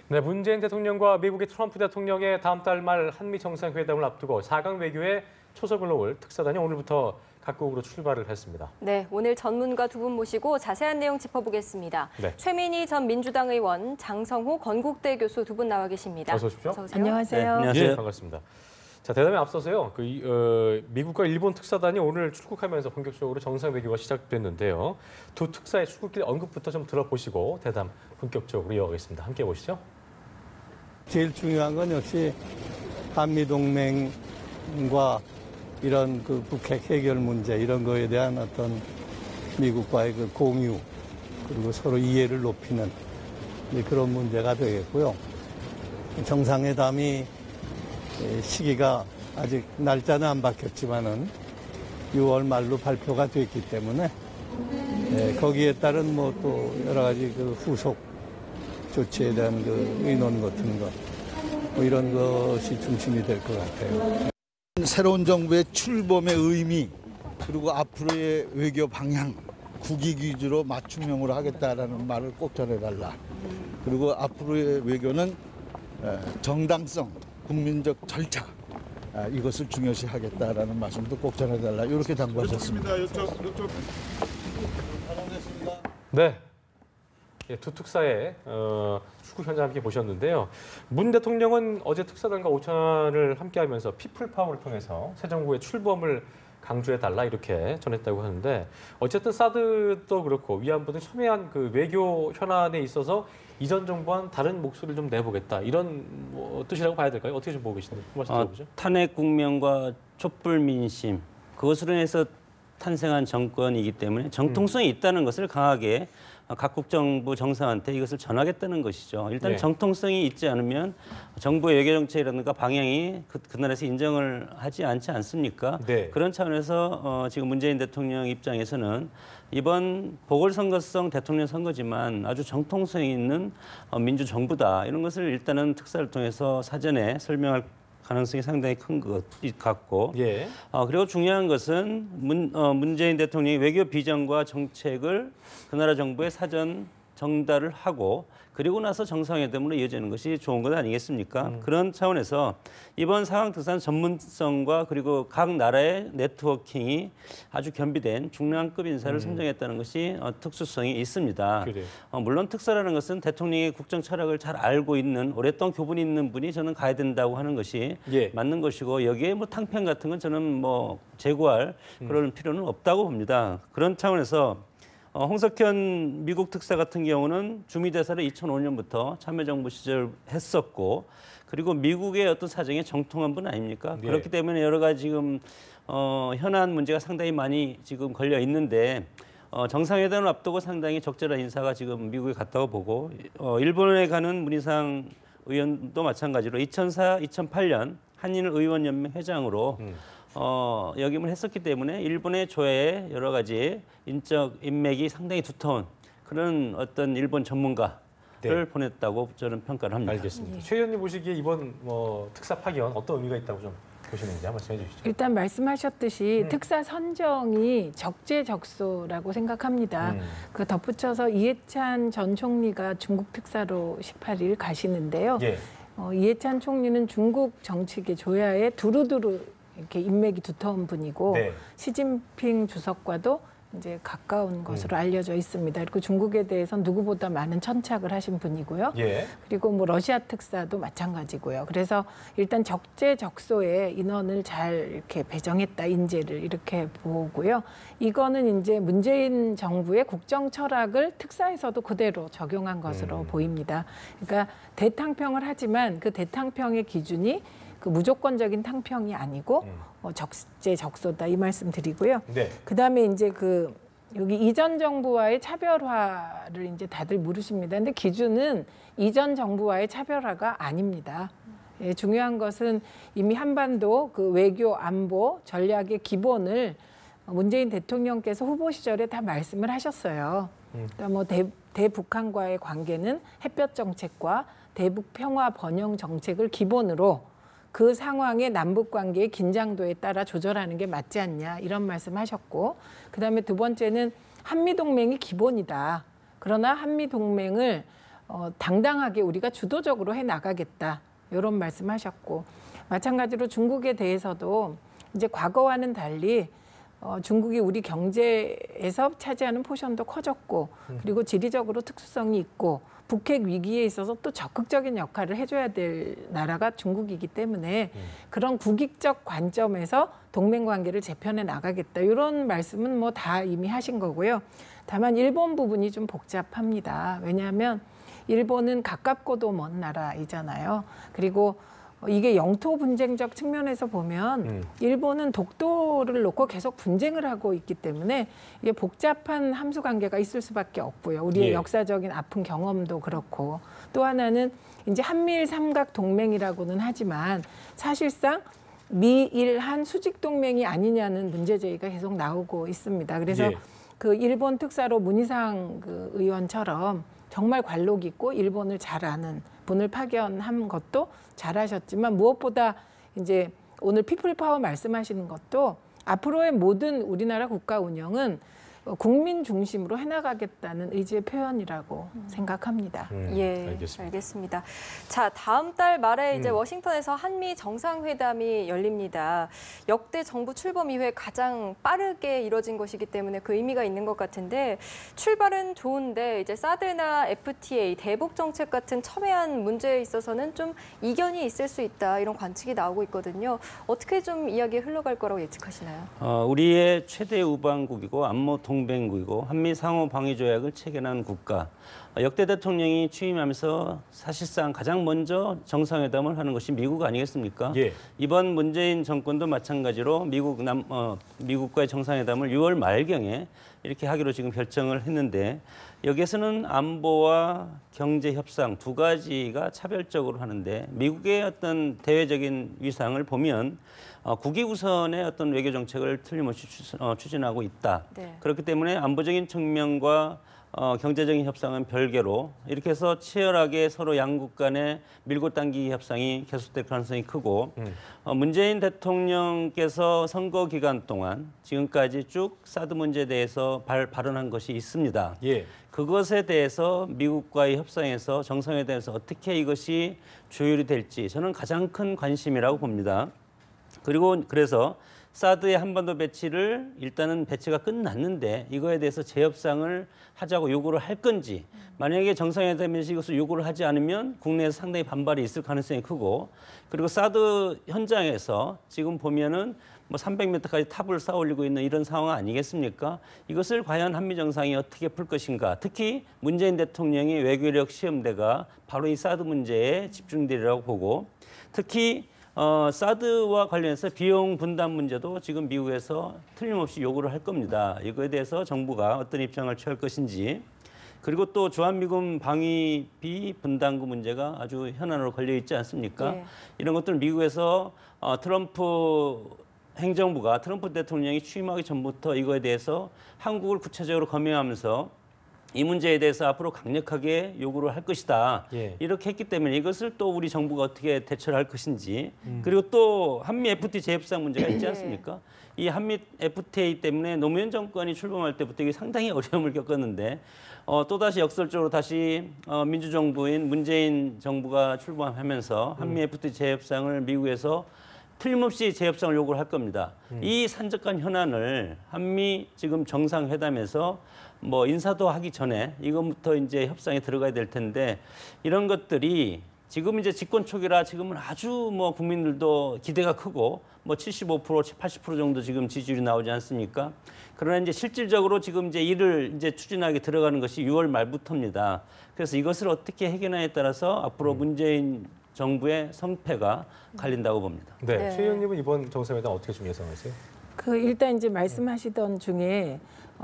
네, 문재인 대통령과 미국의 트럼프 대통령의 다음 달 말 한미 정상회담을 앞두고 4강 외교에 초석을 놓을 특사단이 오늘부터 각국으로 출발을 했습니다. 네, 오늘 전문가 두 분 모시고 자세한 내용 짚어보겠습니다. 네. 최민희 전 민주당 의원, 장성호 건국대 교수 두 분 나와 계십니다. 어서 오십시오. 어서 오세요. 안녕하세요. 네, 안녕하세요. 예, 반갑습니다. 자, 대담에 앞서서요. 미국과 일본 특사단이 오늘 출국하면서 본격적으로 정상 외교가 시작됐는데요. 두 특사의 출국길 언급부터 좀 들어보시고 대담 본격적으로 이어가겠습니다. 함께 보시죠. 제일 중요한 건 역시 한미동맹과 이런 그 북핵 해결 문제 이런 거에 대한 어떤 미국과의 그 공유 그리고 서로 이해를 높이는 그런 문제가 되겠고요. 정상회담이 시기가 아직 날짜는 안 바뀌었지만은 6월 말로 발표가 됐기 때문에 거기에 따른 뭐 또 여러 가지 그 후속 조치에 대한 그 의논 같은 것, 뭐 이런 것이 중심이 될 것 같아요. 새로운 정부의 출범의 의미, 그리고 앞으로의 외교 방향, 국익 위주로 맞춤형으로 하겠다라는 말을 꼭 전해달라. 그리고 앞으로의 외교는 정당성, 국민적 절차, 이것을 중요시하겠다라는 말씀도 꼭 전해달라. 이렇게 당부하셨습니다. 네. 예, 두 특사의 출국 현장 함께 보셨는데요. 문 대통령은 어제 특사단과 오찬을 함께하면서 피플 파워를 통해서 새 정부의 출범을 강조해달라 이렇게 전했다고 하는데 어쨌든 사드도 그렇고 위안부 등 첨예한 그 외교 현안에 있어서 이전 정부와는 다른 목소리를 좀 내보겠다 이런 뜻이라고 봐야 될까요? 어떻게 좀 보고 계시나요? 그 말씀 들어보죠. 탄핵 국면과 촛불 민심 그것으로 인해서 탄생한 정권이기 때문에 정통성이 있다는 것을 강하게 각국 정부 정상한테 이것을 전하겠다는 것이죠. 일단 네. 정통성이 있지 않으면 정부의 외교 정책이라든가 방향이 그 나라에서 인정을 하지 않지 않습니까? 네. 그런 차원에서 지금 문재인 대통령 입장에서는 이번 보궐선거성 대통령 선거지만 아주 정통성 있는 민주정부다. 이런 것을 일단은 특사를 통해서 사전에 설명할 가능성이 상당히 큰 것 같고, 예. 그리고 중요한 것은 문재인 대통령이 외교 비전과 정책을 그 나라 정부에 사전 정달을 하고 그리고 나서 정상회담으로 이어지는 것이 좋은 것 아니겠습니까? 그런 차원에서 이번 4강 특사는 전문성과 그리고 각 나라의 네트워킹이 아주 겸비된 중량급 인사를 선정했다는 것이 특수성이 있습니다. 그래요. 물론 특사라는 것은 대통령의 국정 철학을 잘 알고 있는 오랫동안 교분이 있는 분이 저는 가야 된다고 하는 것이 예. 맞는 것이고 여기에 뭐 탕평 같은 건 저는 뭐 제고할 그럴 필요는 없다고 봅니다. 그런 차원에서 홍석현 미국 특사 같은 경우는 주미대사를 2005년부터 참여정부 시절 했었고 그리고 미국의 어떤 사정에 정통한 분 아닙니까? 네. 그렇기 때문에 여러 가지 지금 현안 문제가 상당히 많이 지금 걸려 있는데 정상회담을 앞두고 상당히 적절한 인사가 지금 미국에 갔다고 보고 일본에 가는 문희상 의원도 마찬가지로 2004, 2008년 한일 의원연맹 회장으로 역임을 했었기 때문에 일본의 조회에 여러 가지 인적 인맥이 상당히 두터운 그런 어떤 일본 전문가를 네. 보냈다고 저는 평가를 합니다. 알겠습니다. 최 의원님 보시기에 이번 특사 파견 어떤 의미가 있다고 좀 보시는지 한번 말씀해 주시죠. 일단 말씀하셨듯이 특사 선정이 적재적소라고 생각합니다. 그 덧붙여서 이해찬 전 총리가 중국 특사로 18일 가시는데요. 예. 이해찬 총리는 중국 정치계 조야에 두루두루 이렇게 인맥이 두터운 분이고 네. 시진핑 주석과도 이제 가까운 것으로 알려져 있습니다. 그리고 중국에 대해서 누구보다 많은 천착을 하신 분이고요. 예. 그리고 뭐 러시아 특사도 마찬가지고요. 그래서 일단 적재적소에 인원을 잘 이렇게 배정했다, 인재를 이렇게 보고요. 이거는 이제 문재인 정부의 국정 철학을 특사에서도 그대로 적용한 것으로 보입니다. 그러니까 대탕평을 하지만 그 대탕평의 기준이 그 무조건적인 탕평이 아니고 적재적소다 이 말씀 드리고요. 네. 그다음에 이제 여기 이전 정부와의 차별화를 이제 다들 물으십니다. 근데 기준은 이전 정부와의 차별화가 아닙니다. 예, 중요한 것은 이미 한반도 그 외교 안보 전략의 기본을 문재인 대통령께서 후보 시절에 다 말씀을 하셨어요. 그러니까 뭐 대북한과의 관계는 햇볕 정책과 대북 평화 번영 정책을 기본으로 그 상황의 남북 관계의 긴장도에 따라 조절하는 게 맞지 않냐 이런 말씀하셨고 그다음에 두 번째는 한미 동맹이 기본이다. 그러나 한미 동맹을 당당하게 우리가 주도적으로 해 나가겠다 이런 말씀하셨고 마찬가지로 중국에 대해서도 이제 과거와는 달리 중국이 우리 경제에서 차지하는 포션도 커졌고 그리고 지리적으로 특수성이 있고 북핵 위기에 있어서 또 적극적인 역할을 해줘야 될 나라가 중국이기 때문에 그런 국익적 관점에서 동맹 관계를 재편해 나가겠다 이런 말씀은 뭐 다 이미 하신 거고요. 다만 일본 부분이 좀 복잡합니다. 왜냐하면 일본은 가깝고도 먼 나라이잖아요. 그리고 이게 영토 분쟁적 측면에서 보면 일본은 독도를 놓고 계속 분쟁을 하고 있기 때문에 이게 복잡한 함수 관계가 있을 수밖에 없고요. 우리의 예. 역사적인 아픈 경험도 그렇고 또 하나는 이제 한미일 삼각 동맹이라고는 하지만 사실상 미일한 수직 동맹이 아니냐는 문제 제기가 계속 나오고 있습니다. 그래서 예. 그 일본 특사로 문희상 그 의원처럼 정말 관록 있고 일본을 잘 아는 분을 파견한 것도 잘하셨지만 무엇보다 이제 오늘 피플파워 말씀하시는 것도 앞으로의 모든 우리나라 국가 운영은 국민 중심으로 해나가겠다는 의지의 표현이라고 생각합니다. 예, 알겠습니다. 자, 다음 달 말에 이제 워싱턴에서 한미 정상회담이 열립니다. 역대 정부 출범 이후에 가장 빠르게 이뤄진 것이기 때문에 그 의미가 있는 것 같은데 출발은 좋은데 이제 사드나 FTA, 대북 정책 같은 첨예한 문제에 있어서는 좀 이견이 있을 수 있다 이런 관측이 나오고 있거든요. 어떻게 좀 이야기 흘러갈 거라고 예측하시나요? 우리의 최대 우방국이고 안보 동맹국이고 한미 상호 방위 조약을 체결한 국가. 역대 대통령이 취임하면서 사실상 가장 먼저 정상회담을 하는 것이 미국 아니겠습니까? 예. 이번 문재인 정권도 마찬가지로 미국과의 정상회담을 6월 말경에 이렇게 하기로 지금 결정을 했는데 여기에서는 안보와 경제 협상 두 가지가 차별적으로 하는데 미국의 어떤 대외적인 위상을 보면 국익 우선의 어떤 외교 정책을 틀림없이 추진하고 있다. 네. 그렇기 때문에 안보적인 측면과 경제적인 협상은 별개로 이렇게 해서 치열하게 서로 양국 간의 밀고 당기기 협상이 계속될 가능성이 크고 문재인 대통령께서 선거 기간 동안 지금까지 쭉 사드 문제에 대해서 발언한 것이 있습니다. 예. 그것에 대해서 미국과의 협상에서 정상회담에서 어떻게 이것이 조율이 될지 저는 가장 큰 관심이라고 봅니다. 그리고 그래서 사드의 한반도 배치를 일단은 배치가 끝났는데 이거에 대해서 재협상을 하자고 요구를 할 건지 만약에 정상회담에서 이것을 요구를 하지 않으면 국내에서 상당히 반발이 있을 가능성이 크고 그리고 사드 현장에서 지금 보면은 뭐 300m까지 탑을 쌓아 올리고 있는 이런 상황 아니겠습니까? 이것을 과연 한미 정상이 어떻게 풀 것인가? 특히 문재인 대통령의 외교력 시험대가 바로 이 사드 문제에 집중되리라고 보고 특히 사드와 관련해서 비용 분담 문제도 지금 미국에서 틀림없이 요구를 할 겁니다. 이거에 대해서 정부가 어떤 입장을 취할 것인지 그리고 또 주한미군 방위비 분담금 문제가 아주 현안으로 걸려 있지 않습니까? 네. 이런 것들 미국에서 트럼프 행정부가 트럼프 대통령이 취임하기 전부터 이거에 대해서 한국을 구체적으로 검토하면서 이 문제에 대해서 앞으로 강력하게 요구를 할 것이다. 예. 이렇게 했기 때문에 이것을 또 우리 정부가 어떻게 대처를 할 것인지 그리고 또 한미 FTA 재협상 문제가 있지 않습니까? 이 한미 FTA 때문에 노무현 정권이 출범할 때부터 이게 상당히 어려움을 겪었는데 또다시 역설적으로 다시 민주정부인 문재인 정부가 출범하면서 한미 FTA 재협상을 미국에서 틀림없이 재협상을 요구를 할 겁니다. 이 산적한 현안을 한미 지금 정상회담에서 뭐 인사도 하기 전에 이것부터 이제 협상에 들어가야 될 텐데 이런 것들이 지금 이제 집권 초기라 지금은 아주 뭐 국민들도 기대가 크고 뭐 75%, 80% 정도 지금 지지율이 나오지 않습니까? 그러나 이제 실질적으로 지금 이제 이를 이제 추진하게 들어가는 것이 6월 말부터입니다. 그래서 이것을 어떻게 해결하냐에 따라서 앞으로 문재인 정부의 성패가 갈린다고 봅니다. 네. 네. 최 의원님은 이번 정상회담 어떻게 좀 예상하세요? 일단 이제 말씀하시던 중에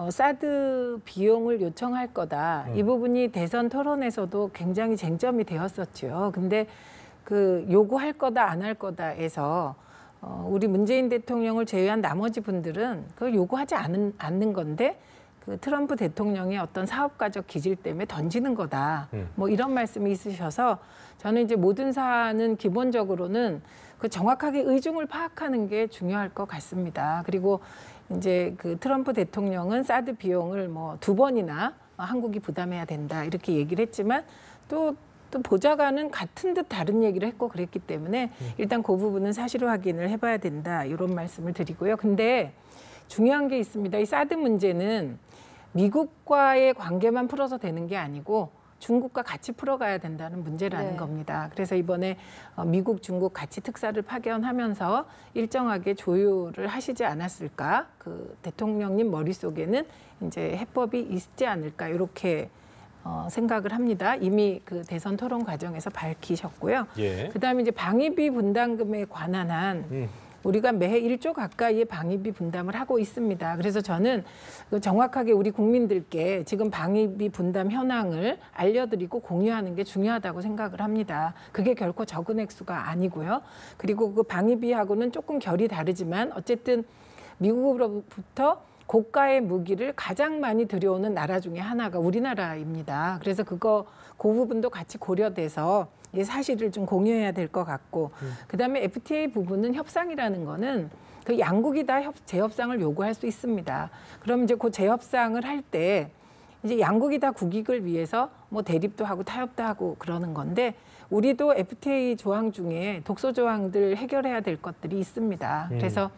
사드 비용을 요청할 거다. 이 부분이 대선 토론에서도 굉장히 쟁점이 되었었죠. 근데 그 요구할 거다 안 할 거다에서 우리 문재인 대통령을 제외한 나머지 분들은 그걸 요구하지 않는 건데 그 트럼프 대통령의 어떤 사업가적 기질 때문에 던지는 거다. 뭐 이런 말씀이 있으셔서 저는 이제 모든 사안은 기본적으로는 그 정확하게 의중을 파악하는 게 중요할 것 같습니다. 그리고 이제 그 트럼프 대통령은 사드 비용을 뭐 2번이나 한국이 부담해야 된다 이렇게 얘기를 했지만 또 보좌관은 같은 듯 다른 얘기를 했고 그랬기 때문에 일단 그 부분은 사실 확인을 해봐야 된다 이런 말씀을 드리고요. 근데 중요한 게 있습니다. 이 사드 문제는 미국과의 관계만 풀어서 되는 게 아니고 중국과 같이 풀어가야 된다는 문제라는 네. 겁니다. 그래서 이번에 미국, 중국 같이 특사를 파견하면서 일정하게 조율을 하시지 않았을까? 그 대통령님 머릿속에는 이제 해법이 있지 않을까? 이렇게 생각을 합니다. 이미 그 대선 토론 과정에서 밝히셨고요. 예. 그다음에 이제 방위비 분담금에 관한 한 우리가 매해 1조 가까이의 방위비 분담을 하고 있습니다. 그래서 저는 정확하게 우리 국민들께 지금 방위비 분담 현황을 알려드리고 공유하는 게 중요하다고 생각을 합니다. 그게 결코 적은 액수가 아니고요. 그리고 그 방위비하고는 조금 결이 다르지만 어쨌든 미국으로부터 고가의 무기를 가장 많이 들여오는 나라 중에 하나가 우리나라입니다. 그래서 그 부분도 같이 고려돼서 이 사실을 좀 공유해야 될 것 같고, 그다음에 FTA 부분은 협상이라는 거는 그 양국이 다 재협상을 요구할 수 있습니다. 그럼 이제 그 재협상을 할 때 이제 양국이 다 국익을 위해서 뭐 대립도 하고 타협도 하고 그러는 건데 우리도 FTA 조항 중에 독소 조항들 해결해야 될 것들이 있습니다. 그래서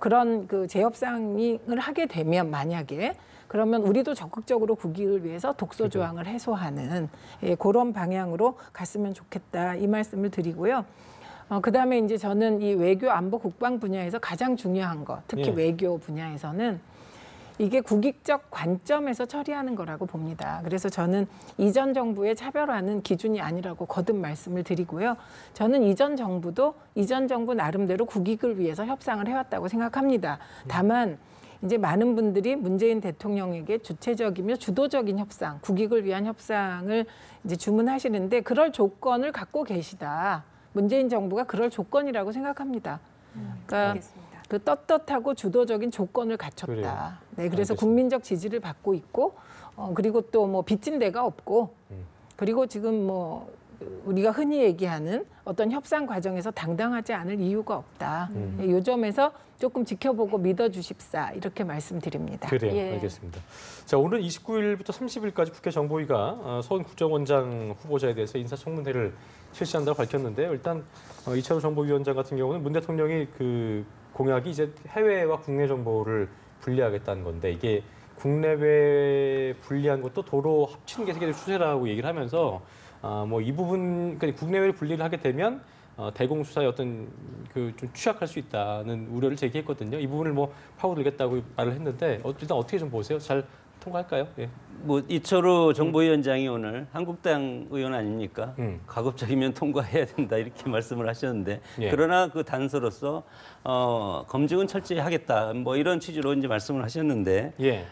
그런 그 재협상을 하게 되면 만약에 그러면 우리도 적극적으로 국익을 위해서 독소 조항을 해소하는 그런 방향으로 갔으면 좋겠다 이 말씀을 드리고요. 그다음에 이제 저는 이 외교 안보 국방 분야에서 가장 중요한 것, 특히 예. 외교 분야에서는 이게 국익적 관점에서 처리하는 거라고 봅니다. 그래서 저는 이전 정부의 차별화는 기준이 아니라고 거듭 말씀을 드리고요. 저는 이전 정부도 이전 정부 나름대로 국익을 위해서 협상을 해왔다고 생각합니다. 다만 이제 많은 분들이 문재인 대통령에게 주체적이며 주도적인 협상, 국익을 위한 협상을 이제 주문하시는데 그럴 조건을 갖고 계시다. 문재인 정부가 그럴 조건이라고 생각합니다. 그러니까 알겠습니다. 그 떳떳하고 주도적인 조건을 갖췄다. 그래요. 네, 그래서 알겠습니다. 국민적 지지를 받고 있고, 그리고 또 뭐 빚진 데가 없고, 그리고 지금 뭐 우리가 흔히 얘기하는 어떤 협상 과정에서 당당하지 않을 이유가 없다. 이 점에서 조금 지켜보고 믿어주십사 이렇게 말씀드립니다. 그래요. 예. 알겠습니다. 자, 오늘 29일부터 30일까지 국회 정보위가 서훈 국정원장 후보자에 대해서 인사청문회를 실시한다고 밝혔는데요. 일단 이철우 정보위원장 같은 경우는 문 대통령이 그 공약이 이제 해외와 국내 정보를 분리하겠다는 건데 이게 국내외 분리한 것도 도로 합치는 게 세계적 추세라고 얘기를 하면서 뭐 이 부분 그러니까 국내외 분리를 하게 되면 대공 수사에 어떤 그 좀 취약할 수 있다는 우려를 제기했거든요. 이 부분을 뭐 파고들겠다고 말을 했는데 일단 어떻게 좀 보세요? 잘 통과할까요? 예. 뭐 이철우 정보위원장이 오늘 한국당 의원 아닙니까? 가급적이면 통과해야 된다 이렇게 말씀을 하셨는데 예. 그러나 그 단서로서 검증은 철저히 하겠다 뭐 이런 취지로 이제 말씀을 하셨는데 예.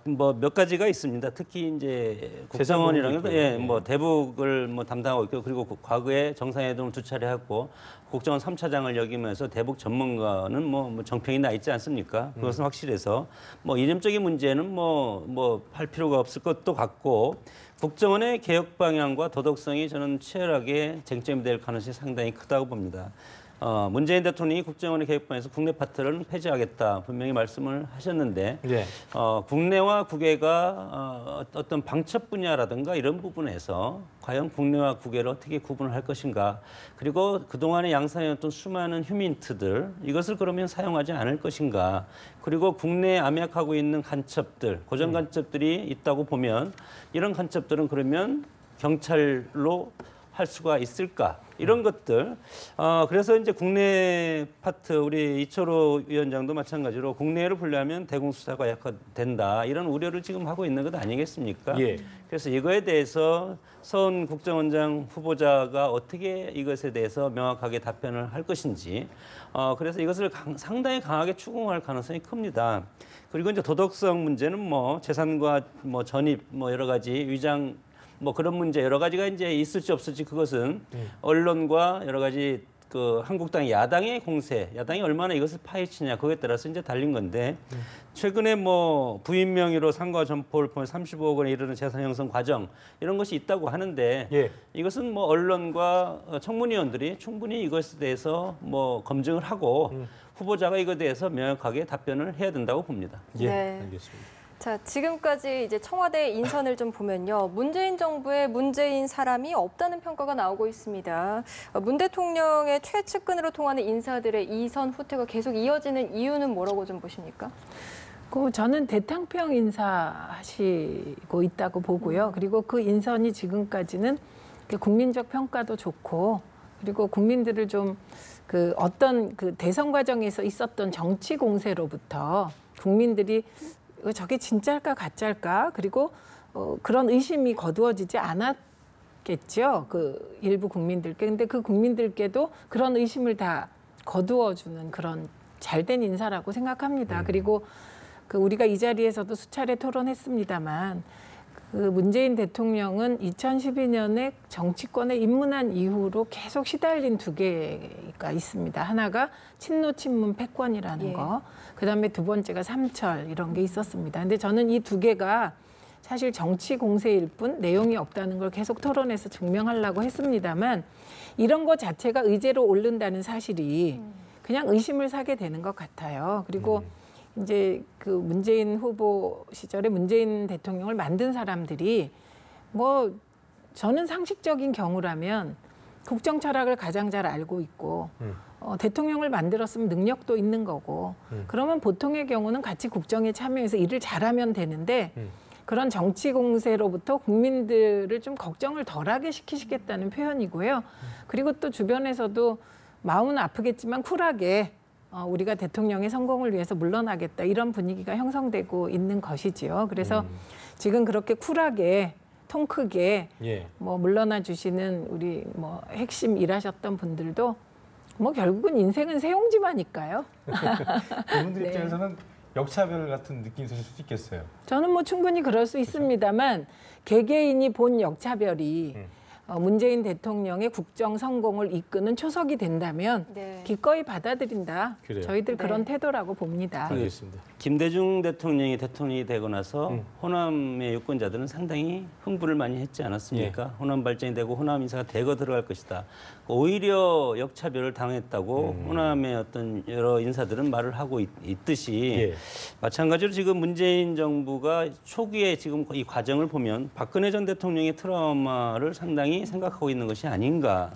뭐 몇 가지가 있습니다. 특히 이제 국정원이라는 있고요. 예, 예. 뭐 대북을 뭐 담당하고 있고 그리고 과거에 정상회담을 2차례 하고 국정원 3차장을 역임해서 대북 전문가는 뭐 정평이 나 있지 않습니까? 그것은 확실해서 뭐 이념적인 문제는 뭐 할 필요가 없을 것도 같고 국정원의 개혁 방향과 도덕성이 저는 치열하게 쟁점이 될 가능성이 상당히 크다고 봅니다. 문재인 대통령이 국정원의 개혁방에서 국내 파트를 폐지하겠다 분명히 말씀을 하셨는데 예. 국내와 국외가 어떤 방첩 분야라든가 이런 부분에서 과연 국내와 국외를 어떻게 구분을 할 것인가 그리고 그동안에 양산해왔던 수많은 휴민트들 이것을 그러면 사용하지 않을 것인가 그리고 국내에 암약하고 있는 간첩들 고정 간첩들이 있다고 보면 이런 간첩들은 그러면 경찰로 할 수가 있을까 이런 것들 그래서 이제 국내 파트 우리 이철호 위원장도 마찬가지로 국내를 분리하면 대공 수사가 약화된다 이런 우려를 지금 하고 있는 것 아니겠습니까? 예. 그래서 이거에 대해서 서훈 국정원장 후보자가 어떻게 이것에 대해서 명확하게 답변을 할 것인지 그래서 이것을 상당히 강하게 추궁할 가능성이 큽니다. 그리고 이제 도덕성 문제는 뭐 재산과 뭐 전입 뭐 여러 가지 위장 뭐 그런 문제 여러 가지가 이제 있을지 없을지 그것은 언론과 여러 가지 그 한국당 야당의 공세, 야당이 얼마나 이것을 파헤치냐 그거에 따라서 이제 달린 건데 최근에 뭐 부인 명의로 상가 점포를 포함해 35억 원에 이르는 재산 형성 과정 이런 것이 있다고 하는데 예. 이것은 뭐 언론과 청문위원들이 충분히 이것에 대해서 뭐 검증을 하고 후보자가 이것에 대해서 명확하게 답변을 해야 된다고 봅니다. 예. 네. 알겠습니다. 자, 지금까지 이제 청와대 인선을 좀 보면요. 문재인 정부에 문재인 사람이 없다는 평가가 나오고 있습니다. 문 대통령의 최측근으로 통하는 인사들의 이선 후퇴가 계속 이어지는 이유는 뭐라고 좀 보십니까? 저는 대탕평 인사하시고 있다고 보고요. 그리고 그 인선이 지금까지는 국민적 평가도 좋고, 그리고 국민들을 좀 어떤 대선 과정에서 있었던 정치 공세로부터 국민들이 저게 진짜일까 가짜일까, 그리고 그런 의심이 거두어지지 않았겠죠. 그 일부 국민들께. 근데 그 국민들께도 그런 의심을 다 거두어주는 그런 잘된 인사라고 생각합니다. 그리고 우리가 이 자리에서도 수차례 토론했습니다만, 문재인 대통령은 2012년에 정치권에 입문한 이후로 계속 시달린 두 개가 있습니다. 하나가 친노 친문 패권이라는 거, 그다음에 두 번째가 삼철 이런 게 있었습니다. 근데 저는 이 두 개가 사실 정치 공세일 뿐 내용이 없다는 걸 계속 토론해서 증명하려고 했습니다만, 이런 것 자체가 의제로 오른다는 사실이 그냥 의심을 사게 되는 것 같아요. 그리고 이제 문재인 후보 시절에 문재인 대통령을 만든 사람들이 저는 상식적인 경우라면 국정 철학을 가장 잘 알고 있고 대통령을 만들었으면 능력도 있는 거고, 그러면 보통의 경우는 같이 국정에 참여해서 일을 잘하면 되는데 그런 정치 공세로부터 국민들을 좀 걱정을 덜하게 시키시겠다는 표현이고요. 그리고 또 주변에서도 마음은 아프겠지만 쿨하게 우리가 대통령의 성공을 위해서 물러나겠다, 이런 분위기가 형성되고 있는 것이지요. 그래서 지금 그렇게 쿨하게 통 크게 물러나 주시는 우리 핵심 일하셨던 분들도 결국은 인생은 세옹지마니까요. 그분들 입장에서는 역차별 같은 느낌이 드실 수도 있겠어요. 저는 충분히 그럴 수 있습니다만, 개개인이 본 역차별이 문재인 대통령의 국정 성공을 이끄는 초석이 된다면 기꺼이 받아들인다. 그래요. 저희들 그런 태도라고 봅니다. 알겠습니다. 김대중 대통령이 대통령이 되고 나서 호남의 유권자들은 상당히 흥분을 많이 했지 않았습니까? 호남 발전이 되고 호남 인사가 대거 들어갈 것이다. 오히려 역차별을 당했다고 호남의 어떤 여러 인사들은 말을 하고 있듯이, 마찬가지로 지금 문재인 정부가 초기에 지금 이 과정을 보면 박근혜 전 대통령의 트라우마를 상당히 생각하고 있는 것이 아닌가.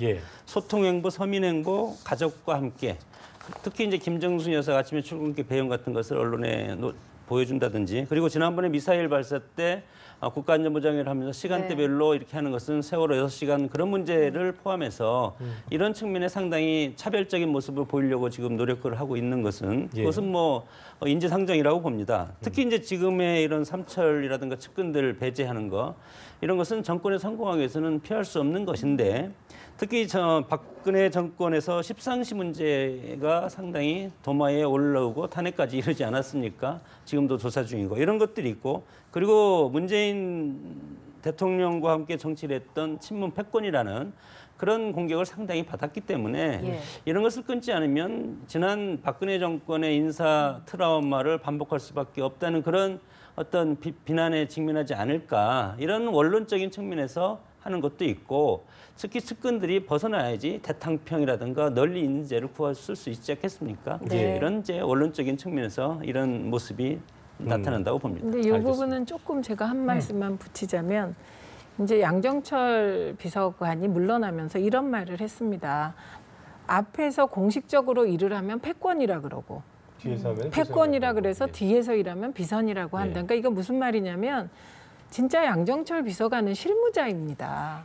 소통행보, 서민행보, 가족과 함께, 특히 이제 김정순 여사가 아침에 출근길 배영 같은 것을 언론에 보여준다든지, 그리고 지난번에 미사일 발사 때 국가안전보장회를 하면서 시간대별로 이렇게 하는 것은 세월호 6시간 그런 문제를 포함해서 이런 측면에 상당히 차별적인 모습을 보이려고 지금 노력을 하고 있는 것은, 그것은 인지상정이라고 봅니다. 특히 이제 지금의 이런 삼철이라든가 측근들 배제하는 거, 이런 것은 정권에 성공하기 위해서는 피할 수 없는 것인데, 특히 박근혜 정권에서 십상시 문제가 상당히 도마에 올라오고 탄핵까지 이르지 않았습니까? 지금도 조사 중이고 이런 것들이 있고, 그리고 문재인 대통령과 함께 정치를 했던 친문 패권이라는 그런 공격을 상당히 받았기 때문에 이런 것을 끊지 않으면 지난 박근혜 정권의 인사 트라우마를 반복할 수밖에 없다는 그런 어떤 비난에 직면하지 않을까, 이런 원론적인 측면에서 하는 것도 있고, 특히 측근들이 벗어나야지 대탕평이라든가 널리 인재를 구했을 수 있지 않겠습니까? 이런 이제 원론적인 측면에서 이런 모습이 나타난다고 봅니다. 근데 이 부분은 조금 제가 한 말씀만 붙이자면, 이제 양정철 비서관이 물러나면서 이런 말을 했습니다. 앞에서 공식적으로 일을 하면 패권이라 그러고, 뒤에서 하면 패권이라 그래서 뒤에서 일하면 비선이라고 한다. 그러니까 이거 무슨 말이냐면, 진짜 양정철 비서관은 실무자입니다.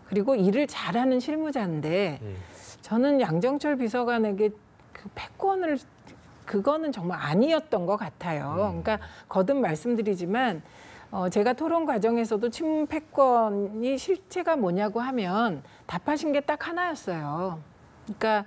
그리고 일을 잘하는 실무자인데, 저는 양정철 비서관에게 그 패권을, 그거는 정말 아니었던 것 같아요. 그러니까 거듭 말씀드리지만, 제가 토론 과정에서도 친문 패권이 실체가 뭐냐고 하면 답하신 게 딱 하나였어요. 그러니까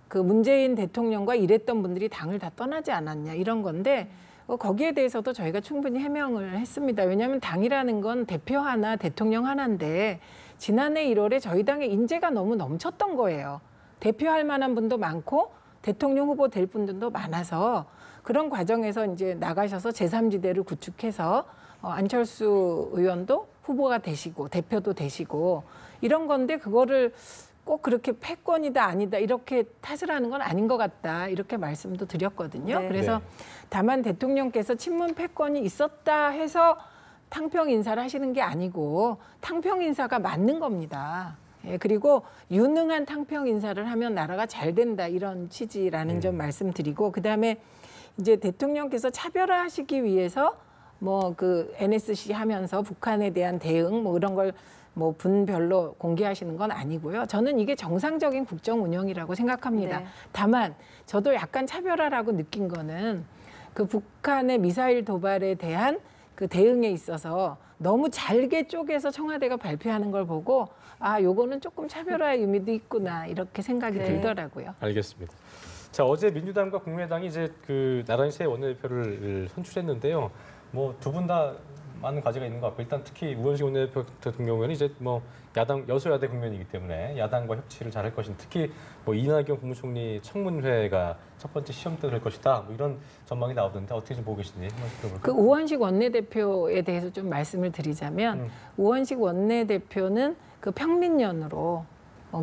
그 문재인 대통령과 일했던 분들이 당을 다 떠나지 않았냐, 이런 건데, 거기에 대해서도 저희가 충분히 해명을 했습니다. 왜냐하면 당이라는 건 대표 하나, 대통령 하나인데, 지난해 1월에 저희 당의 인재가 너무 넘쳤던 거예요. 대표할 만한 분도 많고 대통령 후보 될 분들도 많아서, 그런 과정에서 이제 나가셔서 제3지대를 구축해서 안철수 의원도 후보가 되시고 대표도 되시고 이런 건데, 그거를 꼭 그렇게 패권이다 아니다 이렇게 탓을 하는 건 아닌 것 같다 이렇게 말씀도 드렸거든요. 네. 그래서 네. 다만 대통령께서 친문 패권이 있었다 해서 탕평 인사를 하시는 게 아니고 탕평 인사가 맞는 겁니다. 예, 그리고 유능한 탕평 인사를 하면 나라가 잘 된다 이런 취지라는 점 말씀드리고 그다음에 이제 대통령께서 차별화하시기 위해서 뭐 그 NSC 하면서 북한에 대한 대응 뭐 이런 걸 뭐 분별로 공개하시는 건 아니고요. 저는 이게 정상적인 국정 운영이라고 생각합니다. 네. 다만 저도 약간 차별화라고 느낀 거는 그 북한의 미사일 도발에 대한 그 대응에 있어서 너무 잘게 쪼개서 청와대가 발표하는 걸 보고 아, 요거는 조금 차별화의 의미도 있구나 이렇게 생각이 네. 들더라고요. 알겠습니다. 자, 어제 민주당과 국민의당이 이제 그 나란히 새 원내대표를 선출했는데요. 뭐 두 분 다 많은 과제가 있는 것 같고 일단 특히 우원식 원내대표 같은 경우에는 이제 뭐 야당 여소야대 국면이기 때문에 야당과 협치를 잘할 것인 특히 뭐 이낙연 국무총리 청문회가 첫 번째 시험대 될 것이다 뭐 이런 전망이 나오던데 어떻게 좀 보고 계시니 한번 들어볼까요? 그 우원식 원내대표에 대해서 좀 말씀을 드리자면 우원식 원내대표는 그 평민연으로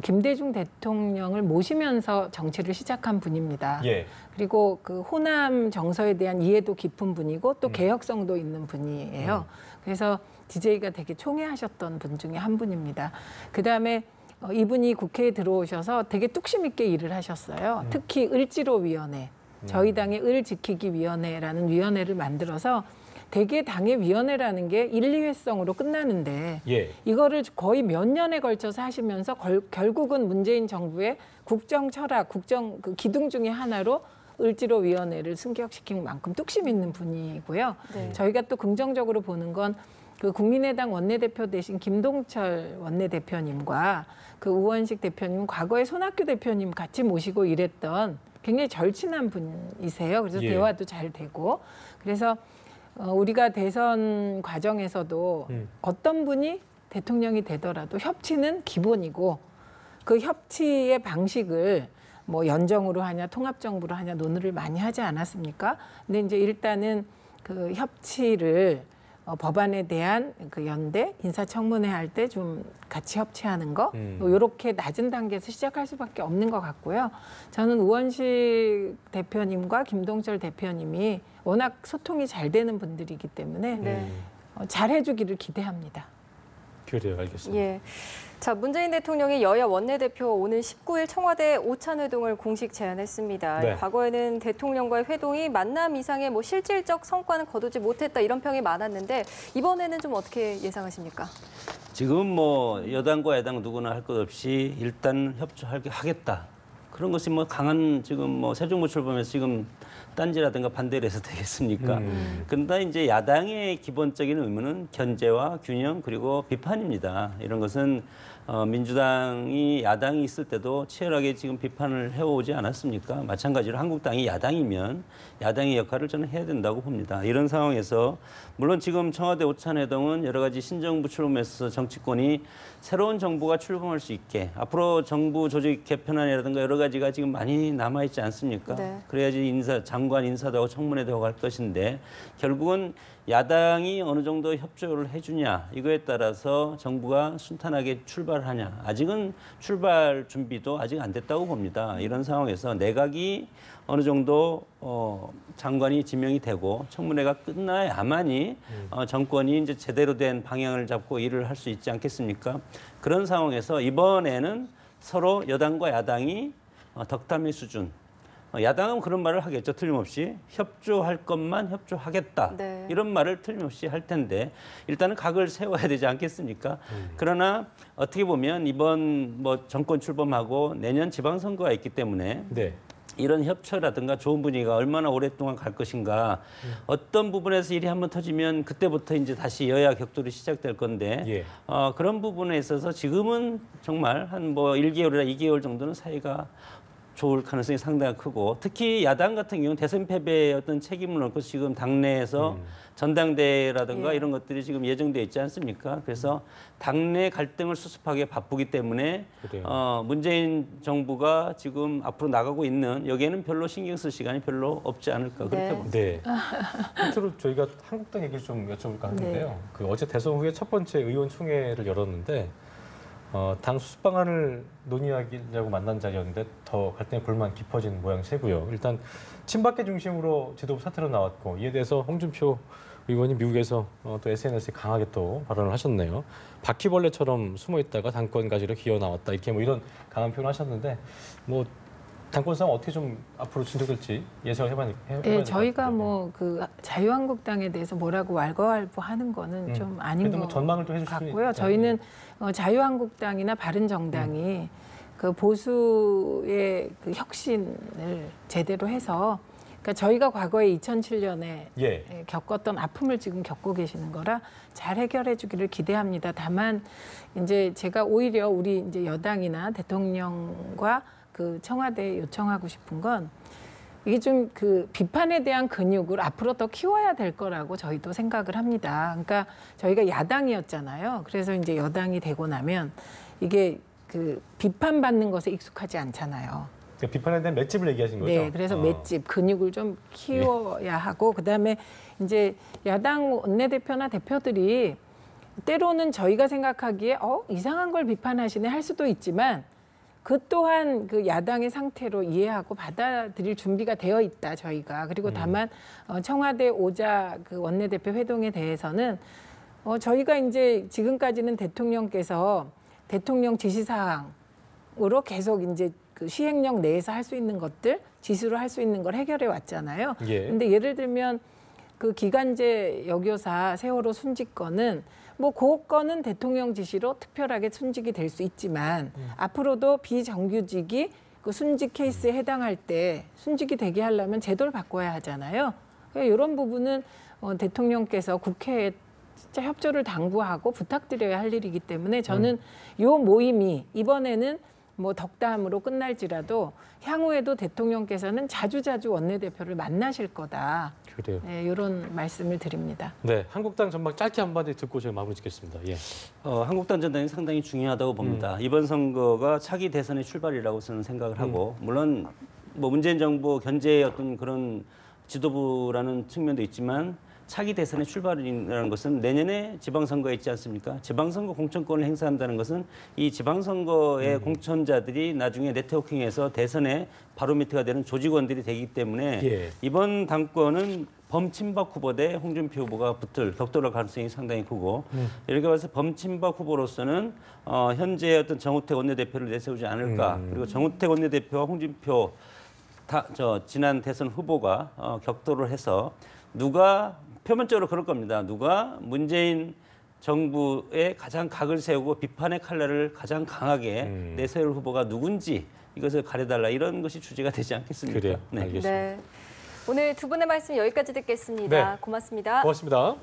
김대중 대통령을 모시면서 정치를 시작한 분입니다. 예. 그리고 그 호남 정서에 대한 이해도 깊은 분이고 또 개혁성도 있는 분이에요. 그래서 DJ가 되게 총애하셨던 분 중에 한 분입니다. 그다음에 이분이 국회에 들어오셔서 되게 뚝심 있게 일을 하셨어요. 특히 을지로위원회, 저희 당의 을 지키기 위원회라는 위원회를 만들어서 대개 당의 위원회라는 게 1, 2회성으로 끝나는데 예. 이거를 거의 몇 년에 걸쳐서 하시면서 결국은 문재인 정부의 국정 철학, 국정 그 기둥 중에 하나로 을지로위원회를 승격시킨 만큼 뚝심 있는 분이고요. 네. 저희가 또 긍정적으로 보는 건 그 국민의당 원내대표 대신 김동철 원내대표님과 그 우원식 대표님, 과거에 손학규 대표님 같이 모시고 일했던 굉장히 절친한 분이세요. 그래서 예. 대화도 잘 되고 그래서 우리가 대선 과정에서도 어떤 분이 대통령이 되더라도 협치는 기본이고 그 협치의 방식을 뭐 연정으로 하냐 통합정부로 하냐 논의를 많이 하지 않았습니까? 근데 이제 일단은 그 협치를 법안에 대한 그 연대 인사청문회 할 때 좀 같이 협치하는 거 이렇게 낮은 단계에서 시작할 수밖에 없는 것 같고요. 저는 우원식 대표님과 김동철 대표님이 워낙 소통이 잘 되는 분들이기 때문에 네. 잘해주기를 기대합니다. 그래요, 알겠습니다. 예. 자, 문재인 대통령이 여야 원내대표 오는 19일 청와대 오찬 회동을 공식 제안했습니다. 네. 과거에는 대통령과의 회동이 만남 이상의 뭐 실질적 성과는 거두지 못했다 이런 평이 많았는데 이번에는 좀 어떻게 예상하십니까? 지금 뭐 여당과 야당 누구나 할 것 없이 일단 협조하겠다. 그런 것이 뭐 강한 지금 뭐 새 정부 출범에서 지금 딴지라든가 반대를 해서 되겠습니까? 그런데 이제 야당의 기본적인 의무는 견제와 균형 그리고 비판입니다. 이런 것은 민주당이 야당이 있을 때도 치열하게 지금 비판을 해오지 않았습니까? 마찬가지로 한국당이 야당이면 야당의 역할을 저는 해야 된다고 봅니다. 이런 상황에서 물론 지금 청와대 오찬회동은 여러 가지 신정부 출범에서 정치권이 새로운 정부가 출범할 수 있게 앞으로 정부 조직 개편안이라든가 여러 가지가 지금 많이 남아있지 않습니까? 네. 그래야지 장관 인사도 하고 청문회도 하고 할 것인데 결국은 야당이 어느 정도 협조를 해주냐 이거에 따라서 정부가 순탄하게 출발하냐 아직은 출발 준비도 아직 안 됐다고 봅니다. 이런 상황에서 내각이 어느 정도 장관이 지명이 되고 청문회가 끝나야만이 정권이 이제 제대로 된 방향을 잡고 일을 할 수 있지 않겠습니까? 그런 상황에서 이번에는 서로 여당과 야당이 덕담의 수준. 야당은 그런 말을 하겠죠. 틀림없이 협조할 것만 협조하겠다. 네. 이런 말을 틀림없이 할 텐데 일단은 각을 세워야 되지 않겠습니까? 그러나 어떻게 보면 이번 뭐 정권 출범하고 내년 지방선거가 있기 때문에 네. 이런 협처라든가 좋은 분위기가 얼마나 오랫동안 갈 것인가 어떤 부분에서 일이 한번 터지면 그때부터 이제 다시 여야 격돌이 시작될 건데 예. 그런 부분에 있어서 지금은 정말 한 뭐 1개월이나 2개월 정도는 사이가 좋을 가능성이 상당히 크고 특히 야당 같은 경우는 대선 패배의 어떤 책임을 놓고 지금 당내에서 전당대회라든가 예. 이런 것들이 지금 예정돼 있지 않습니까? 그래서 당내 갈등을 수습하기에 바쁘기 때문에 그래요. 문재인 정부가 지금 앞으로 나가고 있는 여기에는 별로 신경 쓸 시간이 별로 없지 않을까 그렇게 네. 봅니다. 네. 끝으로 저희가 한국당 얘기를 좀 여쭤볼까 하는데요. 그 어제 대선 후에 첫 번째 의원총회를 열었는데 당 수습 방안을 논의하려고 만난 자리였는데 더 갈등의 골만 깊어진 모양새고요. 일단 친박계 중심으로 지도부 사퇴로 나왔고 이에 대해서 홍준표 의원이 미국에서 또 SNS에 강하게 또 발언을 하셨네요. 바퀴벌레처럼 숨어 있다가 당권 가지러 기어 나왔다 이렇게 뭐 이런 강한 표현을 하셨는데 뭐 당권 싸움 어떻게 좀 앞으로 진행될지 예상을 해봐야 될것 네, 같아요. 저희가 뭐 그 자유한국당에 대해서 뭐라고 왈가왈부하는 거는 좀 아닌 그래도 뭐 것 전망을 좀 해주실 수 같고요. 있나요? 저희는 자유한국당이나 바른정당이 그 보수의 그 혁신을 제대로 해서 그러니까 저희가 과거에 2007년에 예. 겪었던 아픔을 지금 겪고 계시는 거라 잘 해결해 주기를 기대합니다. 다만 이제 제가 오히려 우리 이제 여당이나 대통령과 그 청와대에 요청하고 싶은 건 이게 좀 그 비판에 대한 근육을 앞으로 더 키워야 될 거라고 저희도 생각을 합니다. 그러니까 저희가 야당이었잖아요. 그래서 이제 여당이 되고 나면 이게 그 비판받는 것에 익숙하지 않잖아요. 그러니까 비판에 대한 맷집을 얘기하신 거죠? 네, 그래서 맷집, 근육을 좀 키워야 하고 그다음에 이제 야당 원내대표나 대표들이 때로는 저희가 생각하기에 이상한 걸 비판하시네 할 수도 있지만 그 또한 그 야당의 상태로 이해하고 받아들일 준비가 되어 있다 저희가. 그리고 다만 청와대 오자 그 원내대표 회동에 대해서는 저희가 이제 지금까지는 대통령께서 대통령 지시사항으로 계속 이제 그 시행령 내에서 할 수 있는 것들, 지시로 할 수 있는 걸 해결해 왔잖아요. 예. 근데 예를 들면 그 기간제 여교사 세월호 순직건은 뭐 그 건은 대통령 지시로 특별하게 순직이 될 수 있지만 앞으로도 비정규직이 그 순직 케이스에 해당할 때 순직이 되게 하려면 제도를 바꿔야 하잖아요. 그러니까 이런 부분은 대통령께서 국회에 진짜 협조를 당부하고 부탁드려야 할 일이기 때문에 저는 이 모임이 이번에는 뭐 덕담으로 끝날지라도 향후에도 대통령께서는 자주자주 원내대표를 만나실 거다. 그래요. 네, 이런 말씀을 드립니다. 네, 한국당 전망 짧게 한마디 듣고 제가 마무리 짓겠습니다. 예. 한국당 전당이 상당히 중요하다고 봅니다. 이번 선거가 차기 대선의 출발이라고 저는 생각을 하고 물론 뭐 문재인 정부 견제의 어떤 그런 지도부라는 측면도 있지만 차기 대선의 출발이라는 것은 내년에 지방선거에 있지 않습니까? 지방선거 공천권을 행사한다는 것은 이 지방선거의 공천자들이 나중에 네트워킹해서 대선에 바로미터가 되는 조직원들이 되기 때문에 예. 이번 당권은 범친박 후보 대 홍준표 후보가 붙을 격돌할 가능성이 상당히 크고 이렇게 봐서 범친박 후보로서는 현재 어떤 정우택 원내대표를 내세우지 않을까 그리고 정우택 원내대표와 홍준표 지난 대선 후보가 격돌을 해서 누가 표면적으로 그럴 겁니다. 누가 문재인 정부에 가장 각을 세우고 비판의 칼날을 가장 강하게 내세울 후보가 누군지 이것을 가려달라 이런 것이 주제가 되지 않겠습니까? 그래요. 네. 알겠습니다. 네. 오늘 두 분의 말씀 여기까지 듣겠습니다. 네. 고맙습니다. 고맙습니다.